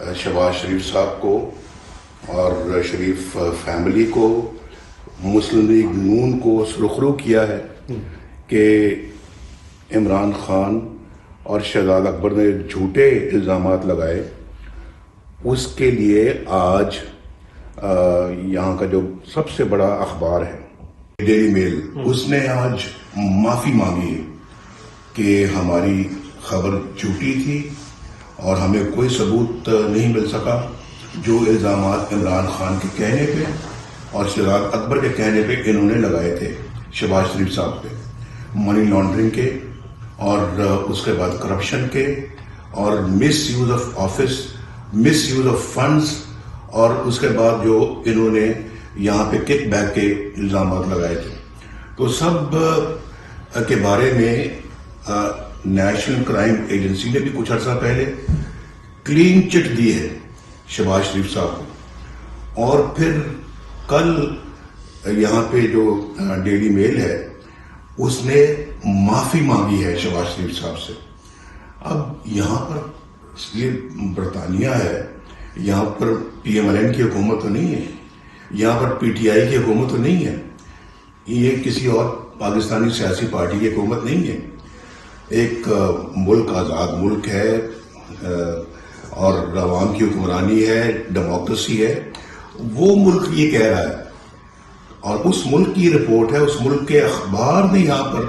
شہباز شریف صاحب کو اور شریف فیملی کو، مسلم لیگ نون کو سرخرو کیا ہے کہ عمران خان اور شہزاد اکبر نے جھوٹے الزامات لگائے. اس کے لیے آج یہاں کا جو سب سے بڑا اخبار ہے ڈیلی میل، اس نے آج معافی مانگی کہ ہماری خبر جھوٹی تھی اور ہمیں کوئی ثبوت نہیں مل سکا. جو الزامات عمران خان کے کہنے پہ اور شہزاد اکبر کے کہنے پہ انہوں نے لگائے تھے شہباز شریف صاحب پہ، منی لانڈرنگ کے اور اس کے بعد کرپشن کے اور misuse of office, misuse of funds, اور اس کے بعد جو انہوں نے یہاں پہ کک بیک کے الزامات لگائے تھے، تو سب کے بارے میں نیشنل کرائم ایجنسی نے بھی کچھ عرصہ پہلے کلین چٹ دی ہے شہباز شریف صاحب کو. اور پھر کل یہاں پہ جو ڈیلی میل ہے اس نے معافی مانگی ہے شہباز شریف صاحب سے. اب یہاں پر یہ برطانیہ ہے، یہاں پر PMLN کی حکومت تو نہیں ہے، یہاں پر PTI کی حکومت تو نہیں ہے، یہ کسی اور پاکستانی سیاسی پارٹی کی حکومت نہیں ہے. ایک ملک آزاد ملک ہے اور عوام کی حکمرانی ہے، ڈیموکریسی ہے. وہ ملک یہ کہہ رہا ہے اور اس ملک کی رپورٹ ہے، اس ملک کے اخبار نے یہاں پر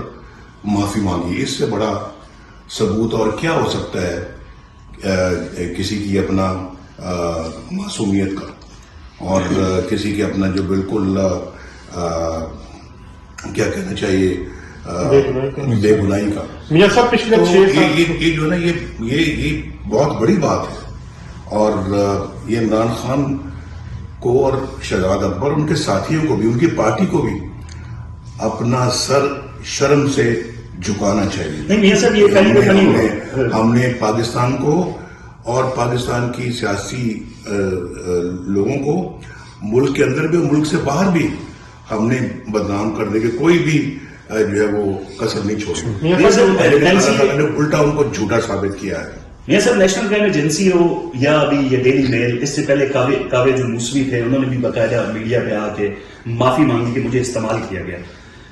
معافی مانگی. اس سے بڑا ثبوت اور کیا ہو سکتا ہے کسی کی اپنا معصومیت کا اور کسی کے اپنا جو بالکل کیا کہنا چاہیے بے گناہی کا. یہ جو ہے نا یہ بہت بڑی بات ہے. اور یہ عمران خان کو اور شہزاد اکبر، ان کے ساتھیوں کو بھی، ان کی پارٹی کو بھی اپنا سر شرم سے جھکانا چاہیے. ہم نے پاکستان کو اور پاکستان کی سیاسی لوگوں کو ملک کے اندر بھی اور ملک سے باہر بھی ہم نے بدنام کرنے کے کوئی بھی جو ہے وہ کسر نہیں چھوڑی. الٹا ان کو جھوٹا ثابت کیا ہے. میاں صاحب، نیشنل کرائم ایجنسی ہو یا ابھی یہ ڈیلی میل، اس سے پہلے کاوے جو موسوی تھے انہوں نے بھی باقاعدہ میڈیا پہ آ کے معافی مانگی کہ مجھے استعمال کیا گیا.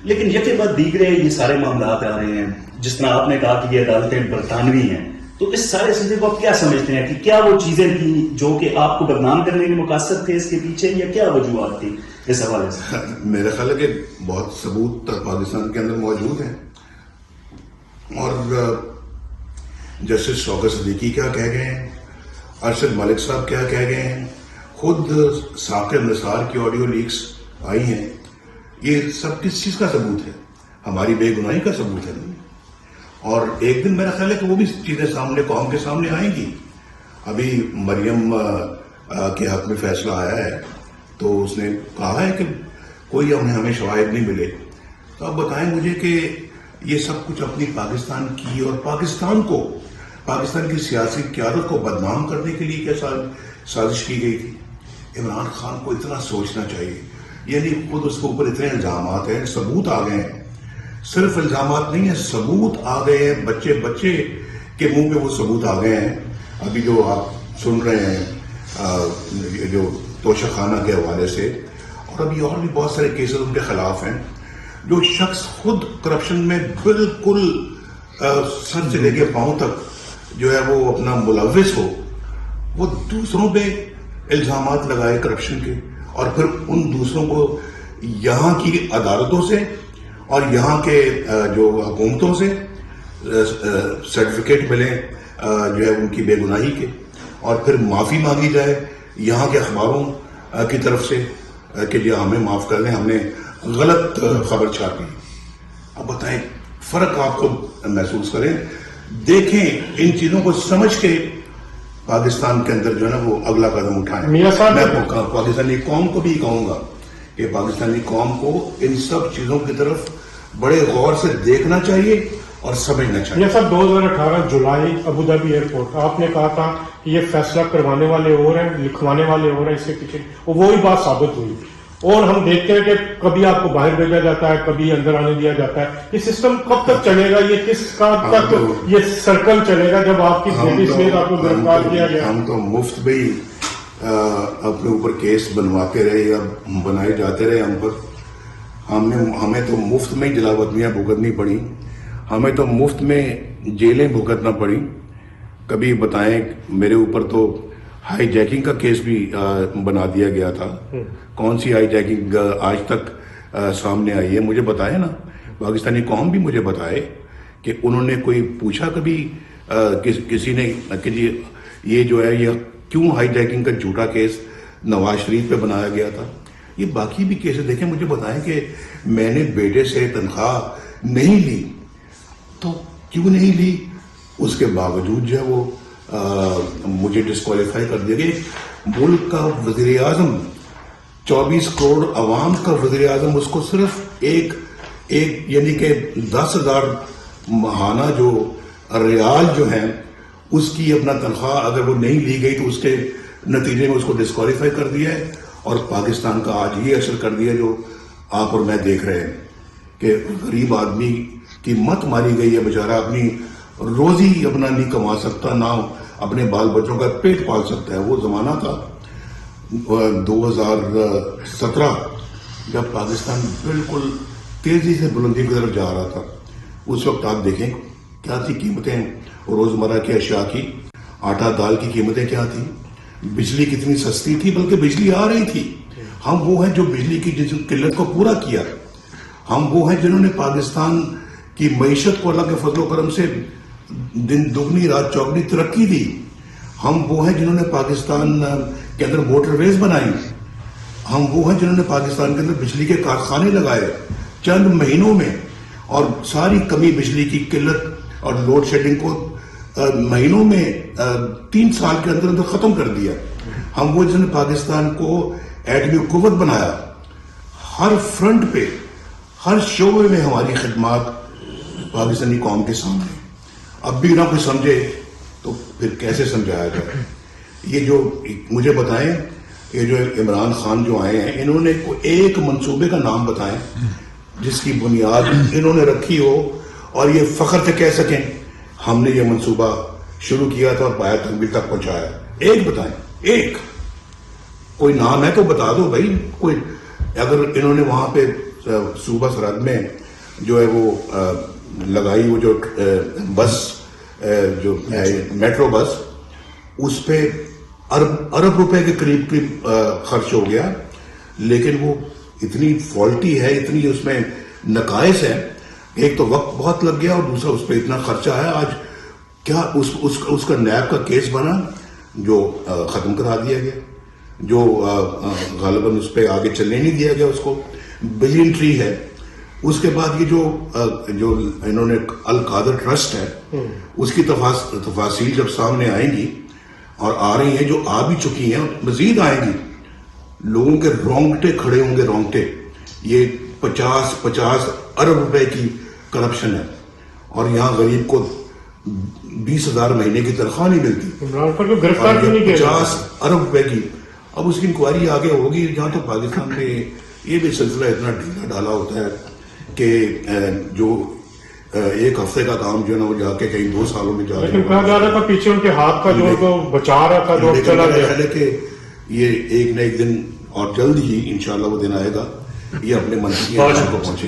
لیکن یکے بعد دیگرے یہ سارے معاملات آ رہے ہیں. جس طرح آپ نے کہا کہ یہ عدالتیں برطانوی ہیں، تو اس سارے سلسلے کو آپ کیا سمجھتے ہیں کہ کیا وہ چیزیں تھیں جو کہ آپ کو بدنام کرنے کے مقاصد تھے اس کے پیچھے، یا کیا وجوہات تھی اس حوالے سے؟ میرا خیال ہے کہ بہت ثبوت پاکستان کے اندر موجود ہیں. اور جسٹس شوکت صدیقی کیا کہہ گئے ہیں، ارشد ملک صاحب کیا کہہ گئے ہیں، خود ثاقب نثار کی آڈیو لیکس آئی ہیں. یہ سب کس چیز کا ثبوت ہے؟ ہماری بے گناہی کا ثبوت ہے. اور ایک دن میرا خیال ہے کہ وہ بھی چیزیں سامنے قوم کے سامنے آئیں گی. ابھی مریم کے حق میں فیصلہ آیا ہے تو اس نے کہا ہے کہ کوئی ہمیں شواہد نہیں ملے. تو اب بتائیں مجھے کہ یہ سب کچھ اپنی پاکستان کی اور پاکستان کو، پاکستان کی سیاسی قیادت کو بدنام کرنے کے لیے کیا سازش کی گئی تھی؟ عمران خان کو اتنا سوچنا چاہیے. یعنی خود اس کے اوپر اتنے الزامات ہیں، ثبوت آ گئے ہیں. صرف الزامات نہیں ہیں، ثبوت آ گئے ہیں. بچے کے منہ میں وہ ثبوت آ گئے ہیں. ابھی جو آپ سن رہے ہیں جو توشہ خانہ کے حوالے سے، اور ابھی اور بھی بہت سارے کیسز ان کے خلاف ہیں. جو شخص خود کرپشن میں بالکل سر سے لے کے پاؤں تک جو ہے وہ اپنا ملوث ہو، وہ دوسروں پہ الزامات لگائے کرپشن کے، اور پھر ان دوسروں کو یہاں کی عدالتوں سے اور یہاں کے جو حکومتوں سے سرٹیفکیٹ ملے جو ہے ان کی بے گناہی کے، اور پھر معافی مانگی جائے یہاں کے اخباروں کی طرف سے کہ جی ہمیں معاف کر دیں، ہم نے غلط خبر چھاپی. اب بتائیں، فرق آپ کو محسوس کریں، دیکھیں ان چیزوں کو سمجھ کے پاکستان کے اندر جو ہے نا وہ اگلا قدم اٹھائیں. میں پاکستانی قوم کو بھی کہوں گا کہ پاکستانی قوم کو ان سب چیزوں کی طرف بڑے غور سے دیکھنا چاہیے اور سمجھنا چاہیے. یہ سب 2018 جولائی ابوظہبی ایئرپورٹ، آپ نے کہا تھا کہ یہ فیصلہ کروانے والے اور ہیں، لکھوانے والے اور ہیں، اس کے پیچھے وہی بات ثابت ہوئی. اور ہم دیکھتے ہیں کہ کبھی آپ کو باہر بھیجا جاتا ہے، کبھی اندر آنے دیا جاتا ہے. یہ سسٹم کب تک چلے گا؟ یہ کس کا تک یہ سرکل چلے گا جب آپ کی بیٹی سمیت آپ کو گرفتار کیا گیا؟ ہم تو مفت میں ہی اپنے اوپر کیس بنواتے رہے یا بنائے جاتے رہے ہم پر. ہمیں تو مفت میں جلاوطنیاں بھگتنی پڑی، ہمیں تو مفت میں جیلیں بھگتنا پڑی. کبھی بتائیں، میرے اوپر تو ہائی جیکنگ کا کیس بھی بنا دیا گیا تھا. کون سی ہائی جیکنگ آج تک سامنے آئی ہے؟ مجھے بتائے نا، پاکستانی قوم بھی مجھے بتائے کہ انہوں نے کوئی پوچھا کبھی کسی نے کہ جی یہ جو ہے یہ کیوں ہائی جیکنگ کا جھوٹا کیس نواز شریف پہ بنایا گیا تھا؟ یہ باقی بھی کیسز دیکھیں، مجھے بتائیں کہ میں نے بیٹے سے تنخواہ نہیں لی تو کیوں نہیں لی؟ اس کے باوجود جو ہے وہ مجھے ڈسکوالیفائی کر دیا گیا. ملک کا وزیر اعظم، 24 کروڑ عوام کا وزیر اعظم، اس کو صرف ایک یعنی کہ 10,000 ماہانہ جو ریال جو ہیں اس کی اپنا تنخواہ اگر وہ نہیں لی گئی تو اس کے نتیجے میں اس کو ڈسکوالیفائی کر دیا ہے. اور پاکستان کا آج یہ اثر کر دیا جو آپ اور میں دیکھ رہے ہیں کہ غریب آدمی کی مت ماری گئی ہے. بیچارہ اپنی روزی اپنا نہیں کما سکتا، نہ اپنے بال بچوں کا پیٹ پال سکتا ہے. وہ زمانہ تھا 2017 جب پاکستان بالکل تیزی سے بلندی کی طرف جا رہا تھا. اس وقت آپ دیکھیں کیا تھی قیمتیں روزمرہ کی اشیاء کی. آٹا دال کی قیمتیں کیا تھی، بجلی کتنی سستی تھی، بلکہ بجلی آ رہی تھی. ہم وہ ہیں جو بجلی کی جس قلت کو پورا کیا. ہم وہ ہیں جنہوں نے پاکستان کی معیشت کو اللہ کے فضل و کرم سے دن دگنی رات چوگنی ترقی دی. ہم وہ ہیں جنہوں نے پاکستان کے اندر موٹر ویز بنائی. ہم وہ ہیں جنہوں نے پاکستان کے اندر بجلی کے کارخانے لگائے چند مہینوں میں، اور ساری کمی بجلی کی قلت اور لوڈ شیڈنگ کو مہینوں میں 3 سال کے اندر ختم کر دیا. ہم وہ جنہوں نے پاکستان کو ایٹمی قوت بنایا. ہر فرنٹ پہ، ہر شعبے میں ہماری خدمات پاکستانی قوم کے سامنے. اب بھی نہ کوئی سمجھے تو پھر کیسے سمجھایا جائے؟ یہ جو مجھے بتائیں، یہ جو عمران خان جو آئے ہیں، انہوں نے ایک منصوبے کا نام بتائیں جس کی بنیاد انہوں نے رکھی ہو اور یہ فخر سے کہہ سکیں ہم نے یہ منصوبہ شروع کیا تھا اور پایا تکمیل تک پہنچایا. ایک بتائیں، ایک کوئی نام ہے تو بتا دو بھائی. کوئی اگر انہوں نے وہاں پہ صوبہ سرحد میں جو ہے وہ لگائی، وہ جو بس جو میٹرو بس، اس پہ ارب روپے کے قریب خرچ ہو گیا، لیکن وہ اتنی فالٹی ہے، اتنی اس میں نقائص ہے. ایک تو وقت بہت لگ گیا اور دوسرا اس پہ اتنا خرچہ ہے. آج کیا اس کا نیب کا کیس بنا جو ختم کرا دیا گیا، جو غالباً اس پہ آگے چلنے نہیں دیا گیا. اس کو بلین ٹری ہے. اس کے بعد یہ جو انہوں نے القادر ٹرسٹ ہے، اس کی تفاصیل جب سامنے آئیں گی اور آ رہی ہیں، جو آ بھی چکی ہیں، مزید آئیں گی، لوگوں کے رونگٹے کھڑے ہوں گے، رونگٹے. یہ 50 ارب روپے کی کرپشن ہے اور یہاں غریب کو 20,000 مہینے کی تنخواہ نہیں ملتی. 50 ارب روپے کی. اب اس کی انکوائری آگے ہوگی. جہاں تو پاکستان میں یہ بھی سلسلہ اتنا ڈھیلا ڈالا ہوتا ہے کہ جو ایک ہفتے کا کام جو ہے نا وہ جا کے کہیں 2 سالوں میں جا رہا ہے. لیکن کہا جا رہا تھا پیچھے ان کے ہاتھ کا جو بچا رہا تھا جو چلا گیا ہے کہ یہ ایک نہ ایک دن اور جلد ہی انشاءاللہ وہ دن آئے گا، یہ اپنے منصب کو پہنچے.